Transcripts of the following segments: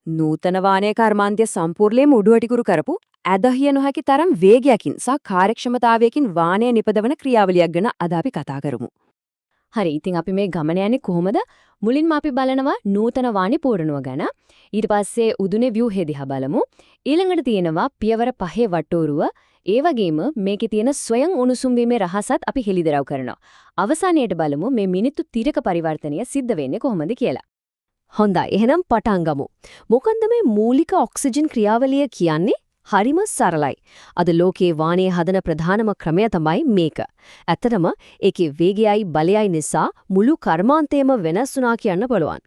නූතන වාහනයේ කර්මාන්තය සම්පූර්ණයෙන්ම උඩුවටිකුරු කරපු ඇදහිය නොහැකි තරම් වේගයකින් සහ කාර්යක්ෂමතාවයකින් වාහනය නිපදවන ක්‍රියාවලියක් ගැන අද අපි කතා කරමු. හරි. ඉතින් අපි මේ ගමන යන්නේ කොහොමද? මුලින්ම අපි බලනවා නූතන වාහනේ පූර්ණුව ගැන. ඊට පස්සේ උදුනේ ව්‍යුහය දිහා බලමු. ඊළඟට තියෙනවා පියවර 5 වටෝරුව. ඒ වගේම මේකේ තියෙන ස්වයං උණුසුම් වීමේ රහසත් අපි හෙළිදරව් කරනවා. අවසානයේට බලමු මේ මිනිත්තු 30ක පරිවර්තනය සිද්ධ වෙන්නේ කොහොමද කියලා. හොඳයි. එහෙනම් පටන් ගමු. මොකන්ද මේ මූලික ඔක්සිජන් ක්‍රියාවලිය කියන්නේ? හරිම සරලයි. අද ලෝකේ වාහනේ හදන ප්‍රධානම ක්‍රමය තමයි මේක. ඇත්තටම ඒකේ වේගයයි බලයයි නිසා මුළු කර්මාන්තයම වෙනස් වුණා කියන්න පුළුවන්.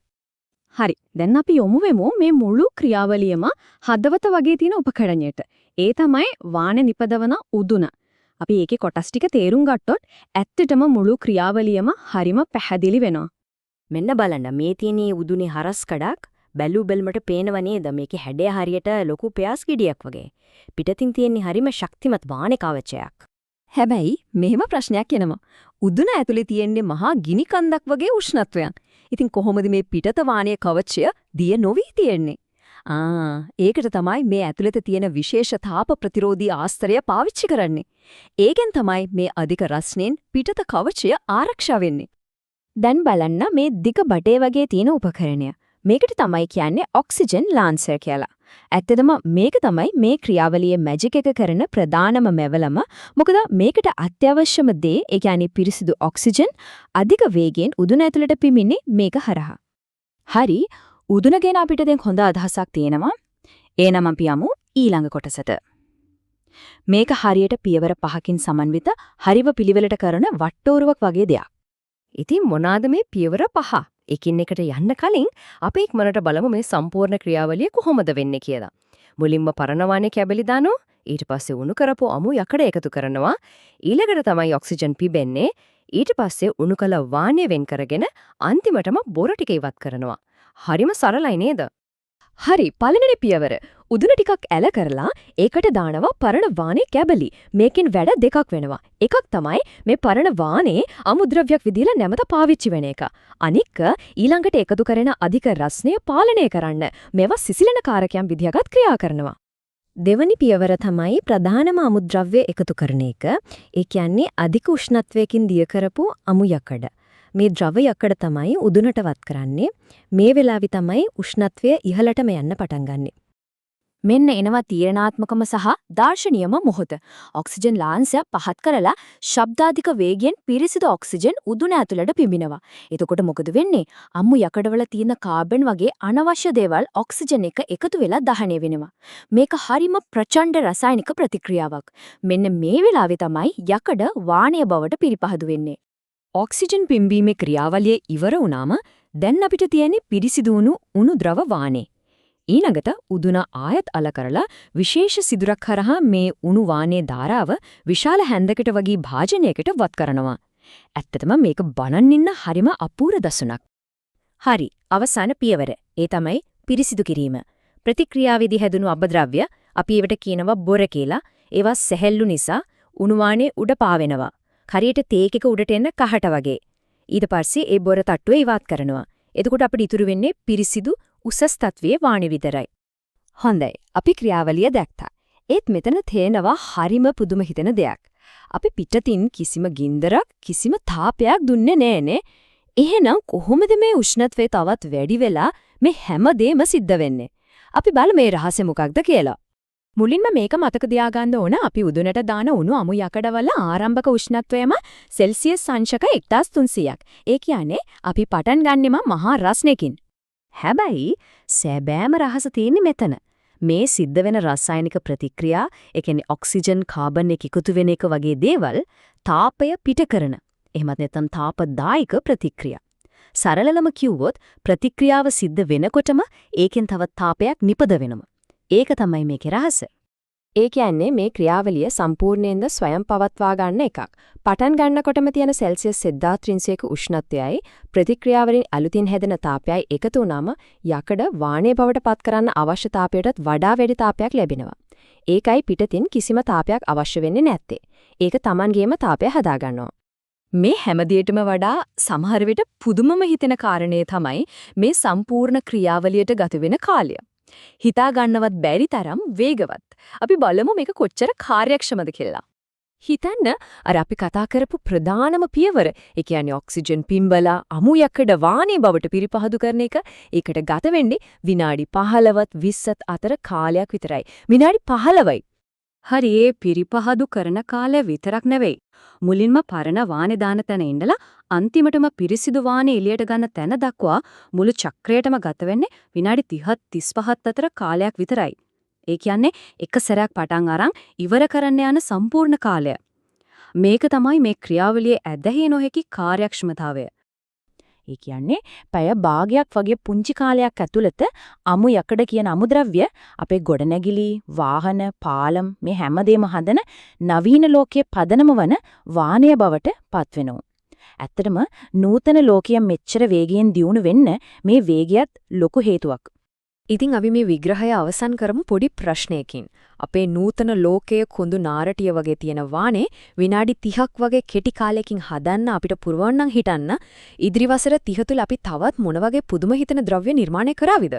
හරි. දැන් අපි යොමු වෙමු මේ මුළු ක්‍රියාවලියම හදවත වගේ තියෙන උපකරණයට. ඒ තමයි වාහනේ නිපදවන උදුන. අපි ඒකේ කොටස් ටික තේරුම් ගත්තොත් ඇත්තටම මුළු ක්‍රියාවලියම හරිම පැහැදිලි වෙනවා. මෙන්න බලන්න මේ තියෙන උදුනේ හරස් කඩක් බැලු බැලමට පේනව නේද මේකේ හැඩය හරියට ලොකු පෙයාස් ගෙඩියක් වගේ. පිටතින් තියෙන්නේ හරිම ශක්තිමත් වාහනේ කවචයක්. හැබැයි මෙහෙම ප්‍රශ්නයක් එනවා. උදුන ඇතුලේ තියෙන්නේ මහා ගිනි කන්දක් වගේ උෂ්ණත්වයක්. ඉතින් කොහොමද මේ පිටත වාහනේ කවචය දිය නොවි තියෙන්නේ? ඒකට තමයි මේ ඇතුළත තියෙන විශේෂ තාප ප්‍රතිරෝධී ආස්තරය පාවිච්චි කරන්නේ. ඒකෙන් තමයි මේ අධික රස්නෙන් පිටත කවචය ආරක්ෂා වෙන්නේ. දැන් බලන්න මේ දිග බටේ වගේ තියෙන උපකරණය. මේකට තමයි කියන්නේ ඔක්සිජන් ලාන්සර් කියලා. ඇත්තටම මේක තමයි මේ ක්‍රියාවලියේ මැජික් එක කරන ප්‍රධානම මෙවලම. මොකද මේකට අත්‍යවශ්‍යම දේ, ඒ කියන්නේ පිරිසිදු ඔක්සිජන් අධික වේගයෙන් උදුන ඇතුළට පිමින්නේ මේක හරහා. හරි. උදුන ගැන අපිට දැන් හොඳ අදහසක් තියෙනවා. එහෙනම් අපි යමු ඊළඟ කොටසට. මේක හරියට පියවර 5කින් සමන්විත හරිව පිළිවෙලට කරන වට්ටෝරුවක් වගේ දෙයක්. ඉතින් මොනවාද මේ පියවර 5? එකින් එකට යන්න කලින් අපි ඉක්මනට බලමු මේ සම්පූර්ණ ක්‍රියාවලිය කොහොමද වෙන්නේ කියලා. මුලින්ම පරණ වාහනේ කැබලි දානවා. ඊට පස්සේ උණු කරපු අමු යකඩ එකතු කරනවා. ඊළඟට තමයි ඔක්සිජන් පිබෙන්නේ. ඊට පස්සේ උණු කළ වාහනේ වෙන් කරගෙන අන්තිමටම බොර ටික ඉවත් කරනවා. හරිම සරලයි නේද? හරි. පළවෙනි පියවර. උදුන ටිකක් ඇල කරලා ඒකට දානවා පරණ වාහනේ කැබලි. මේකෙන් වැඩ දෙකක් වෙනවා. එකක් තමයි මේ පරණ වාහනේ අමුද්‍රව්‍යයක් විදිහට නැවත පාවිච්චි වෙන එක. අනික ඊළඟට එකතු කරන අධික රස්නය පාලනය කරන්න මේවා සිසිලන කාරකයන් විදිහකට ක්‍රියා කරනවා. දෙවනි පියවර තමයි ප්‍රධානම අමුද්‍රව්‍ය එකතු කරන එක. ඒ කියන්නේ අධික උෂ්ණත්වයකින් දිය කරපු අමු යකඩ. මේ ද්‍රව යකඩ තමයි උදුනට වත් කරන්නේ. මේ වෙලාවේ තමයි උෂ්ණත්වය ඉහළටම යන්න පටන් ගන්නෙ. මෙන්න එනවා තීරණාත්මකම සහ දාර්ශනිකම මොහොත. ඔක්සිජන් ලාන්සය පහත් කරලා ශබ්දාධික වේගයෙන් පිරිසිදු ඔක්සිජන් උදුන ඇතුළට පිඹිනවා. එතකොට මොකද වෙන්නේ? අම්මු යකඩවල තියෙන කාබන් වගේ අනවශ්‍ය දේවල් ඔක්සිජන් එක එකතු වෙලා දහනය වෙනවා. මේක හරිම ප්‍රචණ්ඩ රසායනික ප්‍රතික්‍රියාවක්. මෙන්න මේ වෙලාවේ තමයි යකඩ වාණය බවට පිරිපහදු වෙන්නේ. ඔක්සිජන් පිම්බීමේ ක්‍රියාවලිය ඉවර වුණාම දැන් අපිට තියෙන්නේ පිරිසිදු වුණු උණු ද්‍රව වාහනේ. ඊළඟට උදුන ආයත් අල කරලා විශේෂ සිදුරක් හරහා මේ උණු වාහනේ ධාරාව විශාල හැන්දකට වගේ භාජනයකට වත් කරනවා. ඇත්තටම මේක බලන් ඉන්න හරිම අපූර්ව දසුණක්. හරි. අවසාන පියවර. ඒ තමයි පිරිසිදු කිරීම. ප්‍රතික්‍රියාවේදී හැදුණු අබද්‍රව්‍ය අපි ඒවට කියනවා බොර කියලා. ඒවා සැහැල්ලු නිසා උණු වාහනේ උඩ පාවෙනවා. හරියට තේක් එක උඩට එන කහට වගේ. ඊට පස්සේ ඒ බොර තට්ටුව ඉවත් කරනවා. එතකොට අපිට ඉතුරු වෙන්නේ පිරිසිදු උසස් තත්වයේ වාණි විතරයි. හොඳයි. අපි ක්‍රියාවලිය දැක්කා. ඒත් මෙතන තේනවා හරිම පුදුම හිතෙන දෙයක්. අපි පිටතින් කිසිම ගින්දරක් කිසිම තාපයක් දුන්නේ නෑනේ. එහෙනම් කොහොමද මේ උෂ්ණත්වය තවත් වැඩි වෙලා මේ හැමදේම සිද්ධ වෙන්නේ? අපි බලමු මේ රහසය මොකක්ද කියලා. මුලින්ම මේක මතක තියාගන්න ඕන අපි උදුනට දාන උණු අමු යකඩවල ආරම්භක උෂ්ණත්වයම සෙල්සියස් අංශක 1300ක්. ඒ කියන්නේ අපි පටන් ගන්නෙම මහා රස්නයකින්. හැබැයි සැබෑම රහස තියෙන්නේ මෙතන. මේ සිද්ධ වෙන රසායනික ප්‍රතික්‍රියා, ඒ කියන්නේ ඔක්සිජන් කාබන් එක එකතු වෙන එක වගේ දේවල් තාපය පිට කරන. එහෙමත් නැත්නම් තාපදායක ප්‍රතික්‍රියා. සරලවම කිව්වොත් ප්‍රතික්‍රියාව සිද්ධ වෙනකොටම ඒකෙන් තවත් තාපයක් නිපද වෙනවා. ඒක තමයි මේකේ රහස. ඒ කියන්නේ මේ ක්‍රියාවලිය සම්පූර්ණයෙන්ද ස්වයං පවත්වා ගන්න එකක්. පටන් ගන්නකොටම තියෙන සෙල්සියස් 1300ක උෂ්ණත්වයයි ප්‍රතික්‍රියාවලින් අලුතින් හැදෙන තාපයයි එකතු වුනම යකඩ වාණය බවට පත් කරන්න අවශ්‍ය තාපයටත් වඩා වැඩි තාපයක් ලැබෙනවා. ඒකයි පිටතින් කිසිම තාපයක් අවශ්‍ය වෙන්නේ නැත්තේ. ඒක Tamanගේම තාපය හදා ගන්නවා. මේ හැමදේටම වඩා සමහර විට පුදුමම හිතෙන කාරණේ තමයි මේ සම්පූර්ණ ක්‍රියාවලියට ගත වෙන කාලය. හිතා ගන්නවත් බැරි තරම් වේගවත්. අපි බලමු මේක කොච්චර කාර්යක්ෂමද කියලා. හිතන්න අර අපි කතා කරපු ප්‍රධානම පියවර, ඒ කියන්නේ ඔක්සිජන් පිම්බලා අමු යකඩ වානේ බවට පිරිපහදු කරන එක, ඒකට ගත වෙන්නේ විනාඩි 15ත් 20ත් අතර කාලයක් විතරයි. විනාඩි 15යි. හරි ඒ පිරිපහදු කරන කාලය විතරක් නෙවෙයි. මුලින්ම පරණ වානේ දාන තැන ඉඳලා අන්තිමටම පිරිසිදු වානේ එළියට ගන්න තැන දක්වා මුළු චක්‍රයටම ගත වෙන්නේ විනාඩි 30ත් 35ත් අතර කාලයක් විතරයි. ඒ කියන්නේ එක සැරයක් පටන් අරන් ඉවර කරන්න යන සම්පූර්ණ කාලය. මේක තමයි මේ ක්‍රියාවලියේ ඇදහිය නොහැකි කාර්යක්ෂමතාවය. ඒ කියන්නේ පැය භාගයක් වගේ පුංචි කාලයක් ඇතුළත අමු යකඩ කියන අමුද්‍රව්‍ය අපේ ගොඩනැගිලි, වාහන, පාලම් මේ හැමදේම හදන නවීන ලෝකයේ පදනම වන වාණය බවට පත් වෙනවා. ඇත්තටම නූතන ලෝකයේ මෙච්චර වේගයෙන් දියුණු වෙන්න මේ වේගයත් ලොකු හේතුවක්. ඉතින් අපි මේ විග්‍රහය අවසන් කරමු පොඩි ප්‍රශ්නයකින්. අපේ නූතන ලෝකයේ කුඳු නාරටිය වගේ තියෙන වානේ විනාඩි 30ක් වගේ කෙටි කාලයකින් හදන්න අපිට පුරවන්නම් හිතන්න ඉදිරි වසර 30 තුල අපි තවත් මොන වගේ පුදුම හිතන ද්‍රව්‍ය නිර්මාණය කරාවිද?